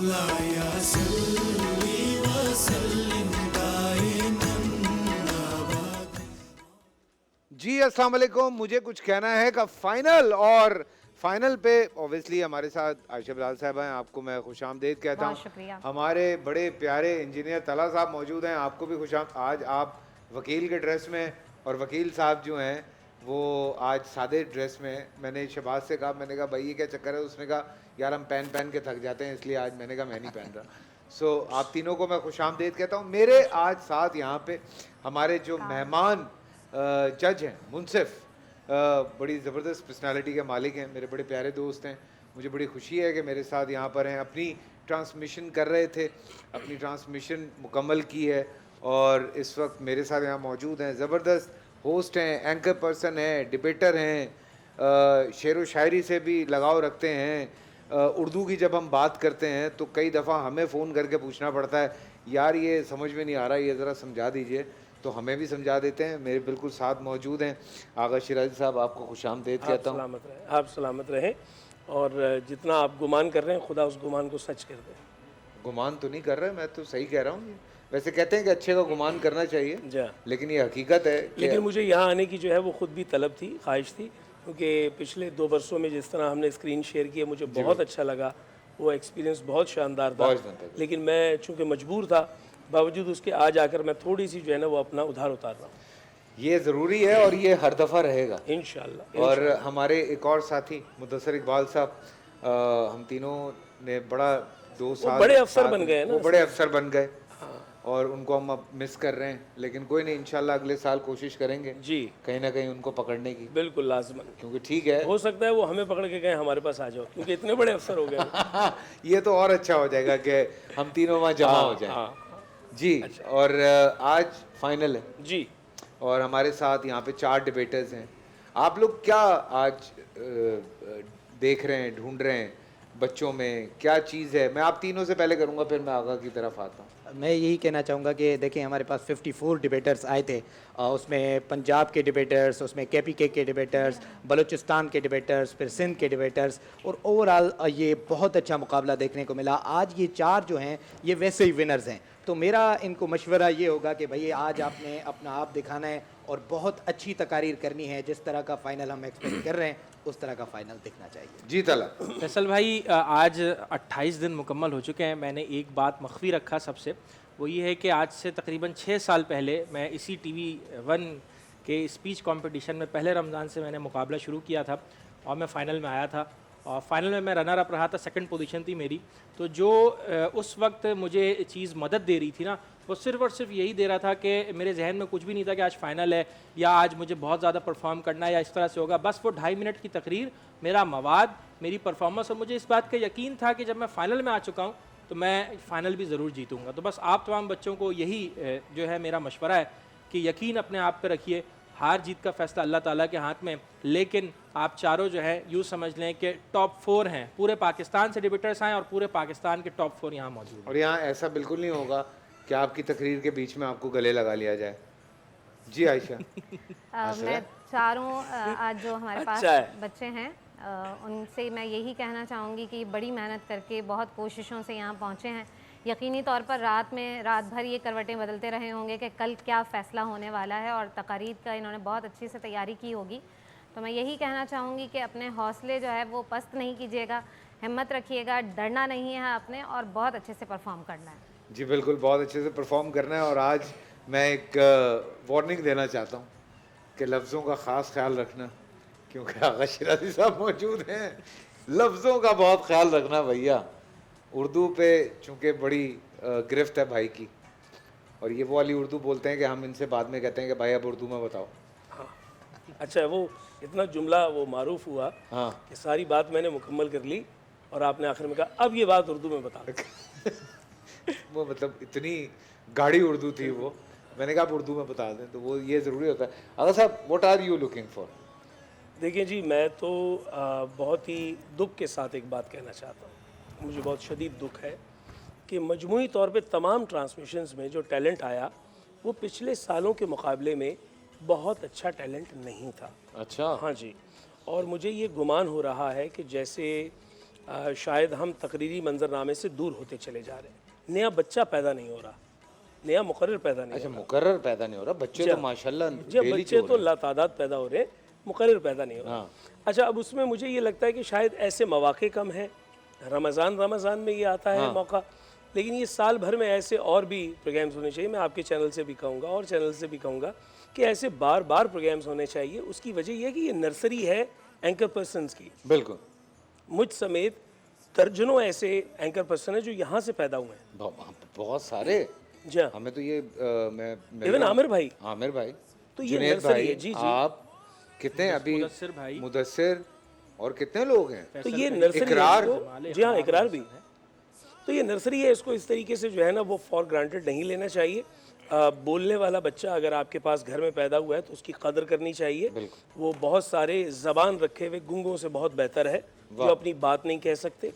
جی السلام علیکم. مجھے کچھ کہنا ہے کہ فائنل اور فائنل پہ اوبیسلی ہمارے ساتھ عائشہ بلال صاحب ہیں. آپ کو میں خوش آمدید کہتا ہوں. بہت شکریہ. ہمارے بڑے پیارے انجینئر طلحہ صاحب موجود ہیں. آپ کو بھی خوش آج آپ وکیل کے ڈریس میں, اور وکیل صاحب جو ہیں وہ آج سادے ڈریس میں. میں نے شہباز سے کہا, میں نے کہا بھائی یہ کیا چکر ہے؟ اس نے کہا یار ہم پہن کے تھک جاتے ہیں اس لیے آج. میں نے کہا میں نہیں پہن رہا. سو آپ تینوں کو میں خوش آمدید کہتا ہوں. میرے آج ساتھ یہاں پہ ہمارے جو مہمان جج ہیں, منصف, بڑی زبردست پرسنالٹی کے مالک ہیں, میرے بڑے پیارے دوست ہیں. مجھے بڑی خوشی ہے کہ میرے ساتھ یہاں پر ہیں. اپنی ٹرانسمیشن کر رہے تھے, اپنی ٹرانسمیشن مکمل کی ہے, اور اس وقت میرے ساتھ یہاں موجود ہیں. زبردست ہوسٹ ہیں, اینکر پرسن ہیں, ڈبیٹر ہیں, شعر و شاعری سے بھی لگاؤ رکھتے ہیں. اردو کی جب ہم بات کرتے ہیں تو کئی دفعہ ہمیں فون کر کے پوچھنا پڑتا ہے یار یہ سمجھ میں نہیں آ رہا, یہ ذرا سمجھا دیجئے, تو ہمیں بھی سمجھا دیتے ہیں. میرے بالکل ساتھ موجود ہیں آغا شیرازی صاحب. آپ کو خوش آمدید کہتا ہوں. آپ سلامت رہیں, اور جتنا آپ گمان کر رہے ہیں خدا اس گمان کو سچ کر دے. گمان تو نہیں کر رہے, میں تو صحیح کہہ رہا ہوں. ویسے کہتے ہیں کہ اچھے کا گمان کرنا چاہیے, لیکن یہ حقیقت ہے. لیکن مجھے یہاں آنے کی جو ہے وہ خود بھی طلب تھی, خواہش تھی, کیونکہ پچھلے 2 برسوں میں جس طرح ہم نے اسکرین شیئر کیا مجھے بہت اچھا لگا. وہ ایکسپیرینس بہت شاندار تھا. لیکن میں چونکہ مجبور تھا, باوجود اس کے آج آ کر میں تھوڑی سی جو ہے نا وہ اپنا ادھار اتار رہا ہوں. یہ ضروری ہے اور یہ ہر دفعہ رہے گا انشاءاللہ. اور ہمارے ایک اور ساتھی مدثر اقبال صاحب, ہم تینوں نے بڑا 2 سال بڑے افسر بن گئے نا, وہ بڑے افسر بن گئے, اور ان کو ہم اب مس کر رہے ہیں. لیکن کوئی نہیں, انشاءاللہ اگلے سال کوشش کریں گے جی کہیں نہ کہیں ان کو پکڑنے کی. بالکل لازمن, کیونکہ ٹھیک ہے, ہو سکتا ہے وہ ہمیں پکڑ کے کہیں ہمارے پاس آ جاؤ, کیونکہ اتنے بڑے افسر ہو گئے. یہ تو اور اچھا ہو جائے گا کہ ہم تینوں وہاں جمع ہو جائیں. جی, اور آج فائنل ہے جی, اور ہمارے ساتھ یہاں پہ 4 ڈیبیٹرز ہیں. آپ لوگ کیا آج دیکھ رہے ہیں, ڈھونڈ رہے ہیں بچوں میں, کیا چیز ہے؟ میں آپ تینوں سے پہلے کروں گا, پھر میں آغا کی طرف آتا ہوں. میں یہی کہنا چاہوں گا کہ دیکھیں ہمارے پاس 54 ڈیبیٹرز آئے تھے. اس میں پنجاب کے ڈیبیٹرز, اس میں کے پی کے ڈیبیٹرز, بلوچستان کے ڈیبیٹرز, پھر سندھ کے ڈیبیٹرز, اور اوورآل یہ بہت اچھا مقابلہ دیکھنے کو ملا. آج یہ 4 جو ہیں یہ ویسے ہی ونرز ہیں. تو میرا ان کو مشورہ یہ ہوگا کہ بھئی آج آپ نے اپنا آپ دکھانا ہے اور بہت اچھی تقاریر کرنی ہے. جس طرح کا فائنل ہم ایکسپیکٹ کر رہے ہیں اس طرح کا فائنل دکھنا چاہیے. جی طلع. فیصل بھائی, آج 28 دن مکمل ہو چکے ہیں. میں نے ایک بات مخفی رکھا سب سے, وہ یہ ہے کہ آج سے تقریباً 6 سال پہلے میں اسی ٹی وی 1 کے اسپیچ کمپٹیشن میں پہلے رمضان سے میں نے مقابلہ شروع کیا تھا, اور میں فائنل میں آیا تھا, اور فائنل میں رنر اپ رہا تھا. 2nd پوزیشن تھی میری. تو جو اس وقت مجھے چیز مدد دے رہی تھی نا, وہ صرف اور صرف یہی دے رہا تھا کہ میرے ذہن میں کچھ بھی نہیں تھا کہ آج فائنل ہے یا آج مجھے بہت زیادہ پرفارم کرنا ہے یا اس طرح سے ہوگا. بس وہ 2.5 منٹ کی تقریر, میرا مواد, میری پرفارمنس, اور مجھے اس بات کا یقین تھا کہ جب میں فائنل میں آ چکا ہوں تو میں فائنل بھی ضرور جیتوں گا. تو بس آپ تمام بچوں کو یہی جو ہے میرا مشورہ ہے کہ یقین اپنے آپ پہ رکھیے. ہار جیت کا فیصلہ اللہ تعالیٰ کے ہاتھ میں, لیکن آپ چاروں جو ہے یوں سمجھ لیں کہ ٹاپ 4 ہیں. پورے پاکستان سے ڈیبیٹرز آئیں اور پورے پاکستان کے ٹاپ 4 یہاں موجود ہیں. اور یہاں ایسا بالکل نہیں ہوگا کہ آپ کی تقریر کے بیچ میں آپ کو گلے لگا لیا جائے. جی عائشہ. میں چاروں آج جو ہمارے پاس بچے ہیں ان سے میں یہی کہنا چاہوں گی کہ بڑی محنت کر کے بہت کوششوں سے یہاں پہنچے ہیں. یقینی طور پر رات بھر یہ کروٹیں بدلتے رہے ہوں گے کہ کل کیا فیصلہ ہونے والا ہے, اور تقاریر کا انہوں نے بہت اچھی سے تیاری کی ہوگی. تو میں یہی کہنا چاہوں گی کہ اپنے حوصلے جو ہے وہ پست نہیں کیجیے گا, ہمت رکھیے گا, ڈرنا نہیں ہے آپ نے, اور بہت اچھے سے پرفارم کرنا ہے. جی بالکل, بہت اچھے سے پرفارم کرنا ہے. اور آج میں ایک وارننگ دینا چاہتا ہوں کہ لفظوں کا خاص خیال رکھنا, کیونکہ آغا شیرازی صاحب موجود ہیں. لفظوں کا بہت خیال رکھنا بھیا. اردو پہ چونکہ بڑی گرفت ہے بھائی کی, اور یہ وہ والی اردو بولتے ہیں کہ ہم ان سے بعد میں کہتے ہیں کہ بھائی اب اردو میں بتاؤ. اچھا, وہ اتنا جملہ وہ معروف ہوا کہ ساری بات میں نے مکمل کر لی, اور آپ نے آخر میں کہا اب یہ بات اردو میں بتا. وہ مطلب اتنی گاڑی اردو تھی وہ, میں نے کہا آپ اردو میں بتا دیں, تو وہ یہ ضروری ہوتا ہے. آغا صاحب, what are you looking for? دیکھیں جی, میں تو بہت ہی دکھ کے ساتھ ایک بات کہنا چاہتا ہوں. مجھے بہت شدید دکھ ہے کہ مجموعی طور پہ تمام ٹرانسمیشنز میں جو ٹیلنٹ آیا وہ پچھلے سالوں کے مقابلے میں بہت اچھا ٹیلنٹ نہیں تھا. اچھا. ہاں جی, اور مجھے یہ گمان ہو رہا ہے کہ جیسے शायद हम तकरीरी मंजरनामे से दूर होते चले जा रहे हैं। नया बच्चा पैदा नहीं हो रहा, नया मुकर्रर पैदा नहीं अच्छा हो मुकर्रर पैदा नहीं हो रहा, बच्चे तो माशाल्लाह रहा। जी बच्चे तो लातादाद पैदा हो रहे हैं, मुकर्रर पैदा नहीं हो रहा। अच्छा अब उसमें मुझे ये लगता है कि शायद ऐसे मौके कम हैं, रमज़ान में ये आता है मौका, लेकिन ये साल भर में ऐसे और भी प्रोग्राम्स होने चाहिए। मैं आपके चैनल से भी कहूँगा और चैनल से भी कहूँगा कि ऐसे बार बार प्रोग्राम्स होने चाहिए। उसकी वजह यह है कि ये नर्सरी है एंकर पर्सनस की। बिल्कुल, मुझ समेत दर्जनों ऐसे एंकर पर्सन हैं जो यहाँ से पैदा हुए हैं। बहुत सारे। जी हाँ, हमें तो ये इवन आमिर भाई, तो ये जुनैद नर्सरी भाई, है। जी, आप कितने अभी मुदस्सिर भाई, मुदस्सिर और कितने लोग हैं? तो ये नर्सरी इकरार, जी हाँ इकरार भी। तो ये नर्सरी है, इसको इस तरीके से जो है ना वो फॉर ग्रांटेड नहीं लेना चाहिए। बोलने वाला बच्चा अगर आपके पास घर में पैदा हुआ है तो उसकी कदर करनी चाहिए। वो बहुत सारे ज़बान रखे हुए गुंगों से बहुत बेहतर है जो अपनी बात नहीं कह सकते।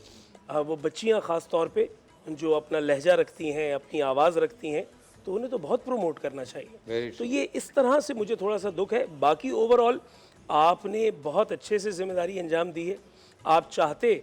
वो बच्चियाँ ख़ास तौर पे जो अपना लहजा रखती हैं, अपनी आवाज़ रखती हैं, तो उन्हें तो बहुत प्रमोट करना चाहिए। तो ये इस तरह से मुझे थोड़ा सा दुख है। बाकी ओवरऑल आपने बहुत अच्छे से जिम्मेदारी अंजाम दी है। आप चाहते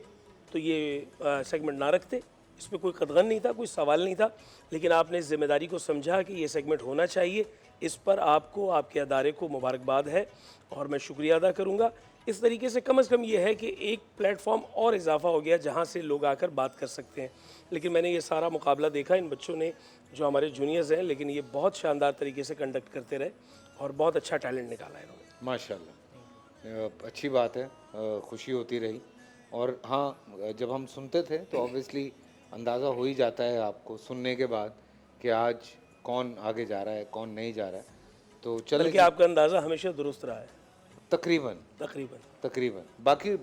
तो ये सेगमेंट ना रखते, इस पर कोई कदगन नहीं था, कोई सवाल नहीं था, लेकिन आपने इस जिम्मेदारी को समझा कि ये सेगमेंट होना चाहिए। इस पर आपको, आपके अदारे को मुबारकबाद है और मैं शुक्रिया अदा करूँगा। इस तरीके से कम ये है कि एक प्लेटफॉर्म और इजाफा हो गया जहाँ से लोग आकर बात कर सकते हैं। लेकिन मैंने ये सारा मुकाबला देखा, इन बच्चों ने जो हमारे जूनियर्स हैं, लेकिन ये बहुत शानदार तरीके से कंडक्ट करते रहे और बहुत अच्छा टैलेंट निकाला इन्होंने। माशाल्लाह, अच्छी बात है, खुशी होती रही। और हाँ, जब हम सुनते थे तो ऑब्वियसली अंदाज़ा हो ही जाता है आपको सुनने के बाद कि आज कौन आगे जा रहा है, कौन नहीं जा रहा है। तो चलो, बल्कि आपका अंदाज़ा हमेशा दुरुस्त रहा है तकरीबन। बाकी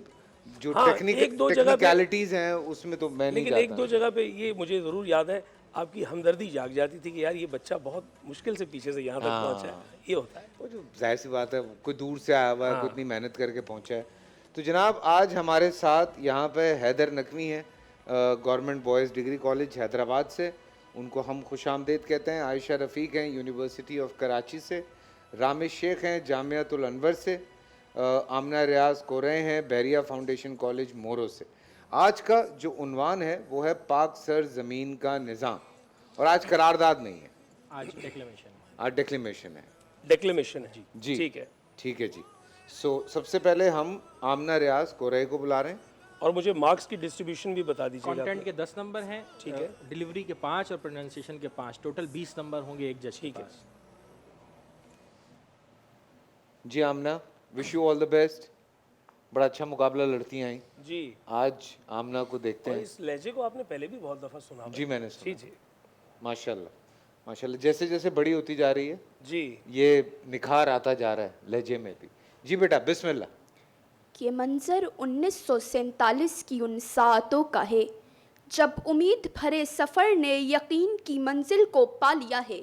जो हाँ, एक दो जगह टेक्निकलिटीज़ हैं उसमें तो मैं नहीं लेकिन एक दो जगह पे ये मुझे ज़रूर याद है, आपकी हमदर्दी जाग जाती थी कि यार ये बच्चा बहुत मुश्किल से पीछे से यहाँ तक पहुँचा है। ये होता है, वो जो जाहिर सी बात है, कोई दूर से आया हुआ है, कोई इतनी मेहनत करके पहुँचा है। तो जनाब आज हमारे साथ यहाँ पे हैदर नकवी हैं, government boys degree college Hyderabad से, उनको हम खुशामदीद कहते हैं। आयशा रफ़ीक हैं यूनिवर्सिटी ऑफ कराची से, रामिश शेख हैं जामियातुल अनवर से, आमना रियाज कोरे हैं बहरिया फाउंडेशन कॉलेज मोरो से। आज का जो उन्वान है वो है पाक सर ज़मीन का निज़ाम, और आज करारदाद नहीं है, आज डिक्लेमेशन डिक्लेमेशन है। डिक्लेमेशन है जी, ठीक है जी। सो सबसे पहले हम आमना रियाज कोरे को बुला रहे हैं और मुझे मार्क्स की डिस्ट्रीब्यूशन भी बता दीजिएगा। कंटेंट के 10 नंबर हैं, ठीक है, डिलीवरी के 5 और प्रोनाउंसिएशन के 5, टोटल 20 नंबर होंगे एक जज के पास। जी Aamna, wish you all the best. बड़ा अच्छा मुकाबला लड़ती आई जी। आज आमना को देखते हैं। इस लहजे को आपने पहले भी बहुत दफ़ा सुना जी, मैंने सुना। जी माशाल्लाह, जैसे जैसे बड़ी होती जा रही है जी, ये निखार आता जा रहा है लहजे में भी। जी बेटा, बिस्मिल्लाह। ये मंजर 1947 की उन सातों का है जब उम्मीद भरे सफ़र ने यकीन की मंजिल को पा लिया है,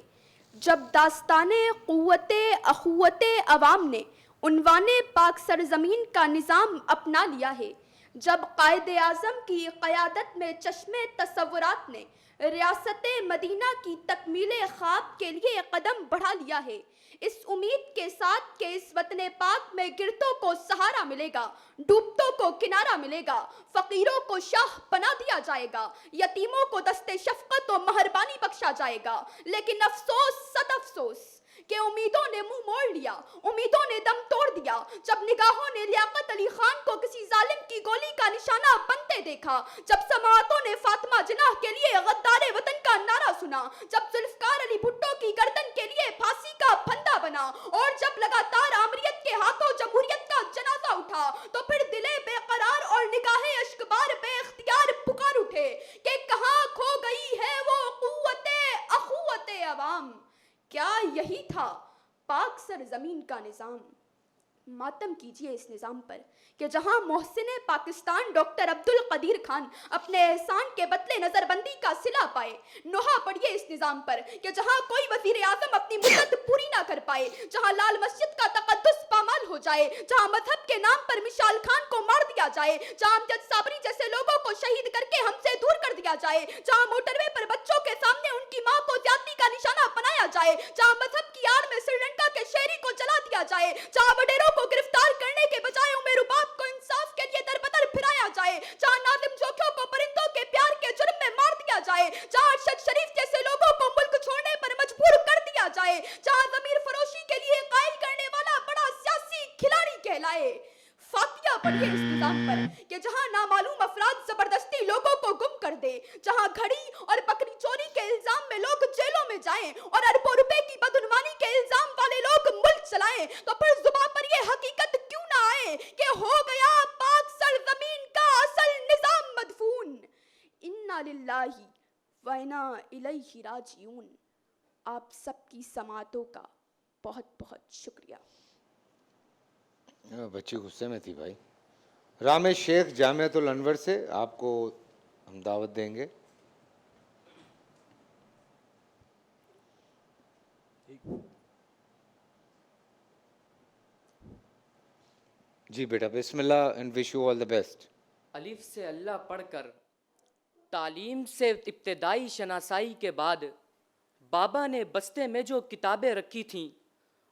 जब दास्ताने क़ुव्वते अख़ुव्वते अवाम ने उन्वाने पाक सरज़मीन का निज़ाम अपना लिया है, जब कायदे आज़म की क़यादत में चश्मे तसव्वुरात ने रियासत मदीना की तकमीले ख्वाब के लिए कदम बढ़ा लिया है। इस उम्मीद के साथ कि इस वतन पाक में गिरतों को सहारा मिलेगा, डूबतों को किनारा मिलेगा, फ़कीरों को शाह बना दिया जाएगा, यतीमों को दस्ते शफ़क़त और मेहरबानी बख्शा जाएगा। लेकिन अफसोस सद अफसोस कि उम्मीदों ने मुंह मोड़ लिया, उम्मीदों ने दम तोड़ दिया, जब निगाहों ने लियाकत अली खान को किसी जालिम की गोली का निशाना बनते देखा, जब समाअतों ने फातिमा जिनाह के लिए गद्दारे वतन का नारा सुना, जब जुल्फ़कार अली भुट्टो की गर्दन के लिए फांसी का फंदा बना, और जब लगातार आमरीत के हाथों जमहूरियत का जनाजा उठा, तो फिर दिले बेकरार और निगाहे अश्कबार बेख्तियार पुकार उठे कि कहाँ खो गई है वो क़ुव्वते अख़ुव्वते अवाम। क्या यही था पाक सरज़मीन का निज़ाम? मातम कीजिए इस निज़ाम पर कि जहां मोहसिने पाकिस्तान डॉक्टर अब्दुल कदीर खान अपने एहसान के बदले नज़रबंदी का सिला पाए। नोहा पड़िए इस निज़ाम पर कि जहां कोई वज़ीर आज़म अपनी मुद्दत पूरी ना कर पाए, जहां लाल मस्जिद का तक़द्दुस पामाल हो जाए, जहां मजहब के नाम पर मिशाल खान को मार दिया जाए, जहां अमजद साबरी जैसे लोगों को शहीद करके हमसे दूर कर दिया जाए, जहां मोटरवे पर बच्चों के सामने उनकी माँ को ज्यादती का निशाना बनाया जाए, जहां मजहब की आड़ में श्रीलंका के शहरी को जला दिया जाए, जहां वडेरों को गिरफ्तार करने के बजाय उमेर बाप को इंसाफ के लिए दरबदर फिराया जाए, जहां नाज़िम जाए, जहाँ अरशद शरीफ जैसे लोगों को मुल्क छोड़ने पर मजबूर कर दिया जाए, जहाँ ज़मीर फरोशी के लिए कायल करने वाला बड़ा सियासी खिलाड़ी कहलाए। फातिया पढ़िए इस निजाम पर कि जहाँ नामालूम अफराद जबरदस्ती लोगों को गुम कर दे, जहाँ घड़ी और बकरी चोरी के इल्जाम में लोग जेलों में जाएं और अरबों रुपए की बदउनवानी के इल्जाम वाले लोग मुल्क चलाएं, तो फिर जुबान पर ये हकीकत क्यों ना आए कि हो गया पाक सरजमीन का असल निजाम मदफून। इन्ना लिल्लाही व इन्ना इलैहि राजिऊन। आप सबकी समातों का बहुत बहुत शुक्रिया। बच्ची गुस्से में थी भाई। रामेश शेख जामियातुल अनवर से आपको हम दावत देंगे। जी बेटा, बिस्मिल्लाह and wish you all the best. अलिफ से अल्लाह पढ़कर तालीम से इब्तदाई शनासाई के बाद बाबा ने बस्ते में जो किताबें रखी थीं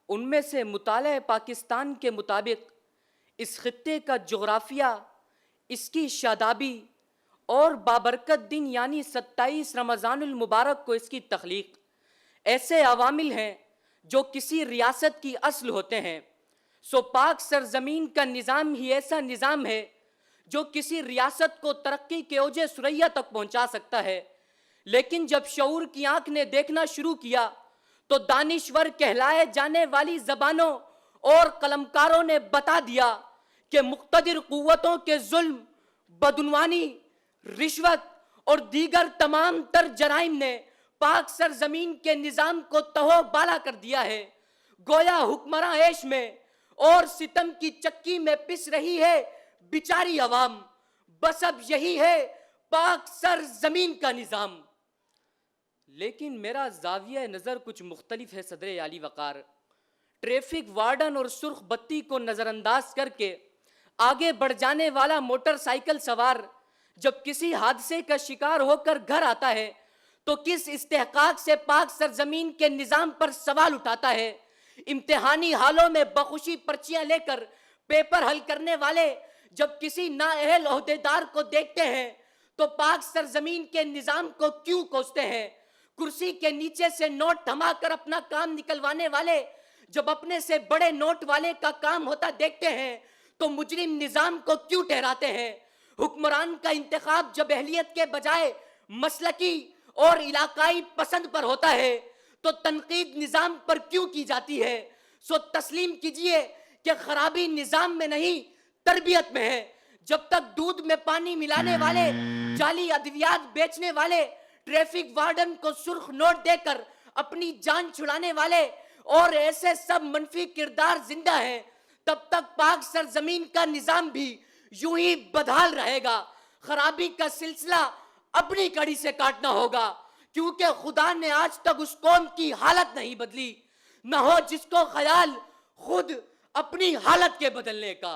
उनमें से मुताले पाकिस्तान के मुताबिक इस खित्ते का जोग्राफिया, इसकी शादाबी और बाबरकत दिन यानी 27 रमज़ानुल मुबारक को इसकी तख्लीक ऐसे अवामिल हैं जो किसी रियासत की असल होते हैं। सो पाक सरजमीन का निज़ाम ही ऐसा निज़ाम है जो किसी रियासत को तरक्की के ओजे सुरैया तक पहुंचा सकता है। लेकिन जब शऊर की आंख ने देखना शुरू किया तो दानिश्वर कहलाए जाने वाली जबानों और कलमकारों ने बता दिया कि मुक्तदिर कुव्वतों के जुल्म, बदउनवानी, रिश्वत और दीगर तमाम तर जराइम ने पाक सरजमीन के निज़ाम को तहो बाला कर दिया है। गोया हुक्मरां ऐश में और सितम की चक्की में पिस रही है बिचारी अवाम। बस अब यही है पाक सरजमीन का निज़ाम। लेकिन मेरा जाविया नज़र कुछ मुख्तलिफ है सदर आली वक़ार। ट्रैफिक वार्डन और सुर्ख बत्ती को नज़रअंदाज करके आगे बढ़ जाने वाला मोटरसाइकिल सवार जब किसी हादसे का शिकार होकर घर आता है तो किस इस्तेहकाक से पाक सरजमीन के निज़ाम पर सवाल उठाता है। इम्तिहानी हालों में बखुशी पर्चियां लेकर पेपर हल करने वाले जब किसी नाअहल ओहदेदार को देखते हैं तो पाक सरजमीन के निज़ाम को क्यों कोसते हैं। कुर्सी के नीचे से नोट थमाकर अपना काम निकलवाने वाले जब अपने से बड़े नोट वाले का काम होता देखते हैं तो मुजरिम निज़ाम को क्यों ठहराते हैं। हुक्मरान का इंतखाब जब अहलियत के बजाय मसलकी और इलाकाई पसंद पर होता है तो तनकीद निज़ाम पर क्यों की जाती है। सो तस्लीम कीजिए कि खराबी निज़ाम में नहीं तरबियत में है। जब तक दूध में पानी मिलाने वाले, जाली अद्वियात बेचने वाले, ट्रैफिक वार्डन को सुर्ख नोट देकर अपनी जान छुड़ाने वाले और ऐसे सब मनफी किरदार जिंदा हैं, तब तक पाक सरजमीन का निज़ाम भी यूं ही बदहाल रहेगा। खराबी का सिलसिला अपनी कड़ी से काटना होगा क्योंकि खुदा ने आज तक उस कौम की हालत नहीं बदली, न हो जिसको ख्याल खुद अपनी हालत के बदलने का।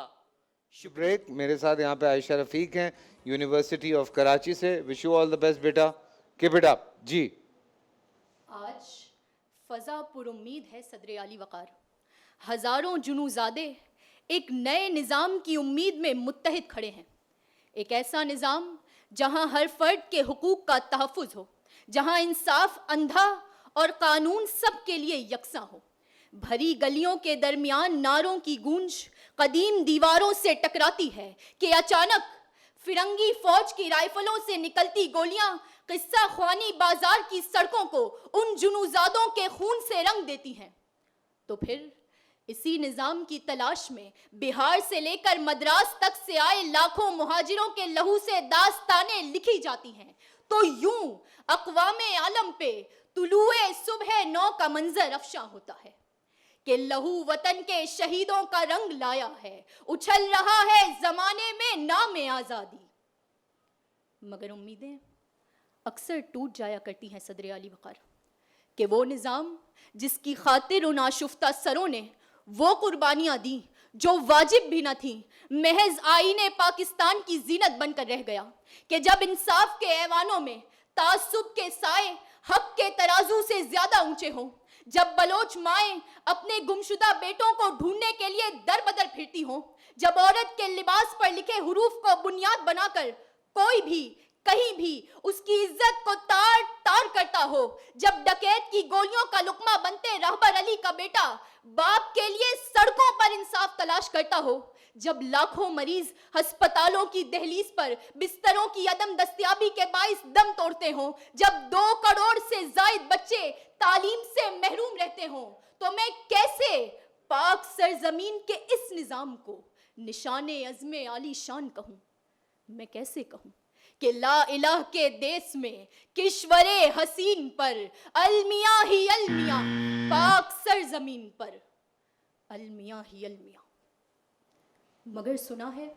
ब्रेक। मेरे साथ यहाँ पे आयशा रफीक हैं यूनिवर्सिटी ऑफ कराची से। Wish you all the best बेटा, कीप इट अप जी। आज फजा पुरुम्मीद है सदर आली वक़ार। हज़ारों जुनूज़ादे एक नए निज़ाम की उम्मीद में मुत्तहिद खड़े हैं। एक ऐसा निज़ाम जहां हर फर्द के हुकूक का तहफ़्फ़ुज़ हो, जहां इंसाफ अंधा और कानून सब के लिए यकसा हो। भरी गलियों के दरमियान नारों की गूंज कदीम दीवारों से टकराती है कि अचानक फिरंगी फौज की राइफलों से निकलती गोलियां किस्सा ख्वानी बाजार की सड़कों को उन जुनूज़ादों के खून से रंग देती हैं। तो फिर इसी निज़ाम की तलाश में बिहार से लेकर मद्रास तक से आए लाखों मुहाजिरों के लहू से दास्तानें लिखी जाती हैं। तो यूं अक़वामे आलम पे तुलुए सुबह नौ का मंजर अफशा होता है कि लहू वतन के शहीदों का रंग लाया है, उछल रहा है जमाने में नाम आज़ादी। मगर उम्मीदें अक्सर टूट जाया करती हैं सदर आली वक़ार कि वो निज़ाम जिसकी खातिर उन आशुफ्ता सरों ने वो कुर्बानियाँ दी जो वाजिब भी न थी, महज आईने पाकिस्तान की जीनत बनकर रह गया कि जब इंसाफ के ऐवानों में तासुब के साए हक के तराजू से ज्यादा ऊंचे हों, जब बलोच माएं अपने गुमशुदा बेटों को ढूंढने के लिए दर बदर फिरती हों, जब औरत के लिबास पर लिखे हुरूफ को बुनियाद बनाकर कोई भी कहीं भी उसकी इज्जत को ताज जब डकैत की गोलियों का लुकमा बनते रहबर अली का बेटा बाप के लिए सड़कों पर इंसाफ तलाश करता हो, जब लाखों मरीज अस्पतालों की दहलीज पर बिस्तरों की अदम दस्तयाबी के बाइस दम तोड़ते हों, जब 2 करोड़ से जायद बच्चे तालीम से महरूम रहते हों, तो मैं कैसे पाक सरजमीन के इस निजाम को निशाने अज़्मे आली शान कहूं? मैं कैसे कहूं कि ला इलाह के देश में किश्वरे हसीन पर अलमिया ही अलमिया, पाक सरजमीन पर अलमिया ही अलमिया। मगर सुना है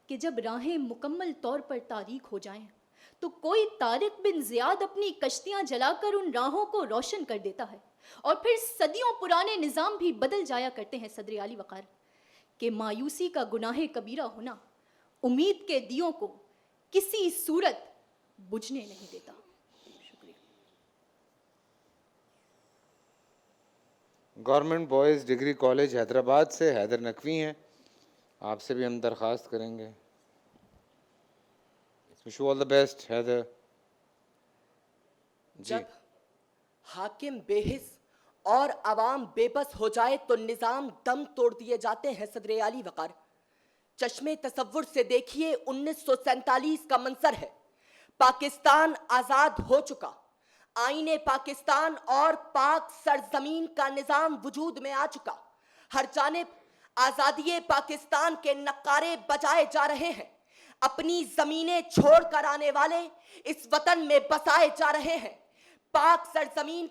कि जब राहें मुकम्मल तौर पर तारीक हो जाएं, तो कोई तारिक बिन ज़ियाद अपनी कश्तियां जलाकर उन राहों को रोशन कर देता है, और फिर सदियों पुराने निज़ाम भी बदल जाया करते हैं। सदर आली वक़ार के मायूसी का गुनाह कबीरा होना उम्मीद के दियों को किसी सूरत बुझने नहीं देता। शुक्रिया। Government boys degree college Hyderabad से हैदर नकवी हैं, आपसे भी हम दरख्वास्त करेंगे। Wish you all the best Haider ji. जब हाकिम बेहिस और अवाम बेबस हो जाए तो निज़ाम दम तोड़ दिए जाते हैं। सदर आली वक़ार, चश्मे तसव्वुर से देखिए 1947 का मंजर है। पाकिस्तान आज़ाद हो चुका, आईने पाकिस्तान और पाक सरजमीन का निज़ाम वजूद में आ चुका। हर जानिब आज़ादी पाकिस्तान के नक्कारे बजाए जा रहे हैं। अपनी ज़मीनें छोड़कर आने वाले इस वतन में बसाए जा रहे हैं। पाक सरजमीन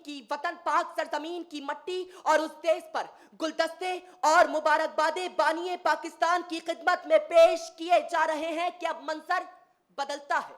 की मट्टी और उस देश पर गुलदस्ते और मुबारकबादे बानिए पाकिस्तान की खिदमत में पेश किए जा रहे हैं कि अब मंजर बदलता है।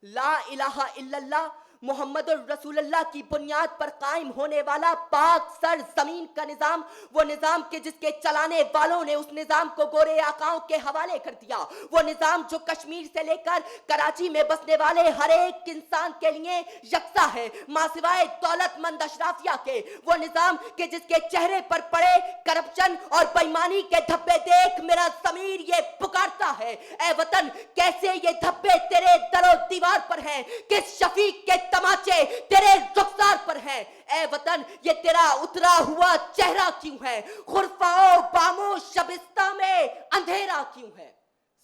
ला इलाहा इल्लल्लाह मुहम्मदुर रसूलुल्लाह की बुनियाद पर कायम होने वाला पाक सर जमीन का निजाम, वो निजाम के जिसके चलाने वालों ने उस निजाम को गोरे आकाओं के हवाले कर दिया। वो निजाम जो कश्मीर से लेकर कराची में बसने वाले हर एक इंसान के लिए यकसा है, मां सिवाय दौलतमंद अशराफिया के। वो निजाम के जिसके चेहरे पर पड़े करप्शन और बेईमानी के धब्बे देख मेरा ज़मीर ये पुकारता है, ए वतन कैसे ये धब्बे तेरे दरो दीवार पर हैं, किस शफीक के तमाचे तेरे रुखसार पर है। ए वतन ये तेरा उतरा हुआ चेहरा क्यों है, खुरफाओ बामो शबिस्ता में अंधेरा क्यों है।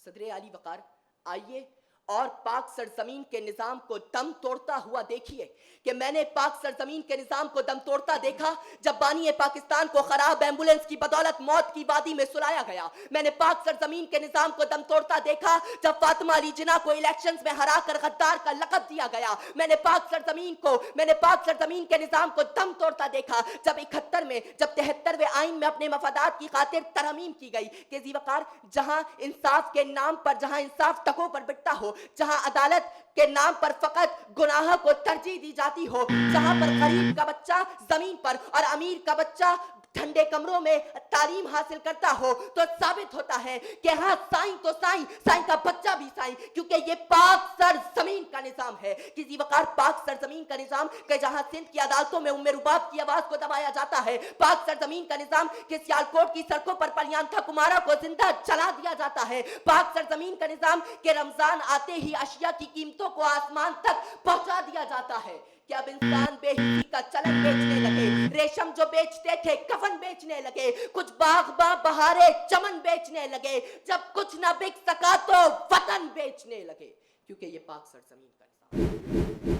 सदर आली वकार, आइए और पाक सरजमीन के निजाम को दम तोड़ता हुआ देखिए कि मैंने पाक सरजमीन के निजाम को दम तोड़ता देखा जब बानी पाकिस्तान को खराब एम्बुलेंस की बदौलत मौत की वादी में सुलाया गया। मैंने पाक सरजमीन के निजाम को दम तोड़ता देखा जब फातिमा अली जिन्ना को इलेक्शंस में हराकर गद्दार का लक़ब दिया गया। मैंने पाक सरजमीन के निजाम को दम तोड़ता देखा जब 71 में, जब 73वें आइन में अपने मफादात की खातिर तरमीम की गई कि ज़ीवकार जहां इंसाफ के नाम पर, जहां इंसाफ टकों पर बिकता हो, जहां अदालत के नाम पर फकत गुनाह को तरजीह दी जाती हो, जहां पर गरीब का बच्चा जमीन पर और अमीर का बच्चा ठंडे कमरों में तालीम हासिल करता हो, तो साबित होता है कि हाँ साईं तो साईं, साईं का बच्चा भी साईं, क्योंकि ये पाक सर जमीन का निजाम है। किसी वकार पाक सर जमीन का निजाम के जहां सिंध की अदालतों में उम्मे रुबाब की आवाज को दबाया जाता है, पाक सर जमीन का निजाम के सियालकोट की सड़कों पर पलियांथा कुमारा को जिंदा जला दिया जाता है, पाक सर जमीन का निजाम के रमजान आते ही अशिया की कीमतों को आसमान तक पहुंचा दिया जाता है। कि अब इंसान बेहिसी का चलन बेचने लगे, रेशम जो बेचते थे कफन बेचने लगे, कुछ बागबा बहारे चमन बेचने लगे, जब कुछ ना बिक सका तो वतन बेचने लगे, क्योंकि ये पाक सरजमीन का निजाम।